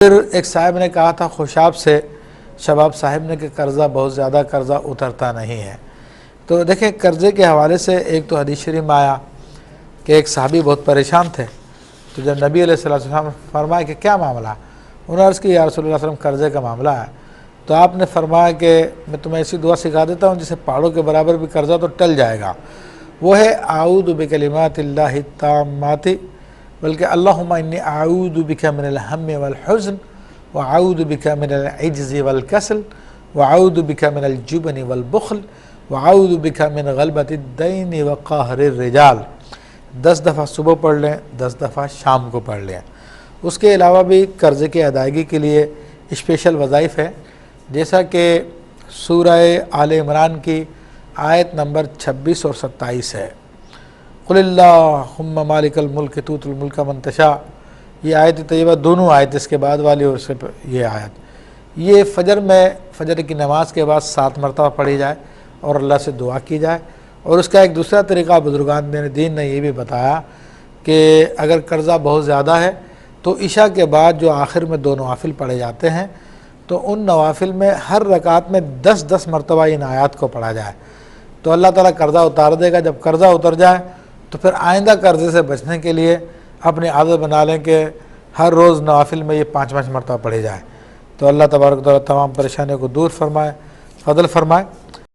پھر ایک صاحب نے کہا تھا خوشاب سے شباب صاحب نے کہ قرضہ بہت زیادہ قرضہ اترتا نہیں ہے۔ تو دیکھیں قرضے کے حوالے سے ایک تو حدیث شریف میں آیا کہ ایک صحابی بہت پریشان تھے، تو جب نبی علیہ السلام فرمایا کہ کیا معاملہ، انہوں نے عرض کی یا رسول اللہ صلی اللہ علیہ وسلم قرضے کا معاملہ ہے، تو آپ نے فرمایا کہ میں تمہیں ایسی دعا سکھا دیتا ہوں جسے پہاڑوں کے برابر بھی قرضہ تو ٹل جائے گا، وہ ہے اعوذ بکلمات اللہ التامات، بلکہ اللہم انی اعوذ بک من الہم والحزن واعوذ بک من العجز والکسل واعوذ بک من الجبن والبخل واعوذ بک من غلبۃ الدین وقہر الرجال۔ 10 دفعہ صبح پڑھ لیں، 10 دفعہ شام کو پڑھ لیں۔ اس کے علاوہ بھی قرضے کی ادائیگی کے لیے اسپیشل وظائف ہے، جیسا کہ سورہ آل عمران کی آیت نمبر 26 اور 27 ہے، قل اللہم مالک الملک تؤتی الملک من تشاء۔ یہ آیت طیبہ دونوں آیت، اس کے بعد والی اور اس کے یہ آیت، یہ فجر کی نماز کے بعد 7 مرتبہ پڑھی جائے اور اللہ سے دعا کی جائے۔ اور اس کا ایک دوسرا طریقہ بزرگان دین نے یہ بھی بتایا کہ اگر قرضہ بہت زیادہ ہے تو عشاء کے بعد جو آخر میں 2 نوافل پڑھے جاتے ہیں، تو ان نوافل میں ہر رکعت میں 10 مرتبہ ان آیات کو پڑھا جائے تو اللہ تعالیٰ قرضہ اتار دے گا۔ جب قرضہ اتر جائے تو پھر آئندہ قرضے سے بچنے کے لیے اپنی عادت بنا لیں کہ ہر روز نوافل میں یہ 5 مرتبہ پڑھے جائے، تو اللہ تبارک و تعالیٰ تمام پریشانیوں کو دور فرمائے، فضل فرمائے۔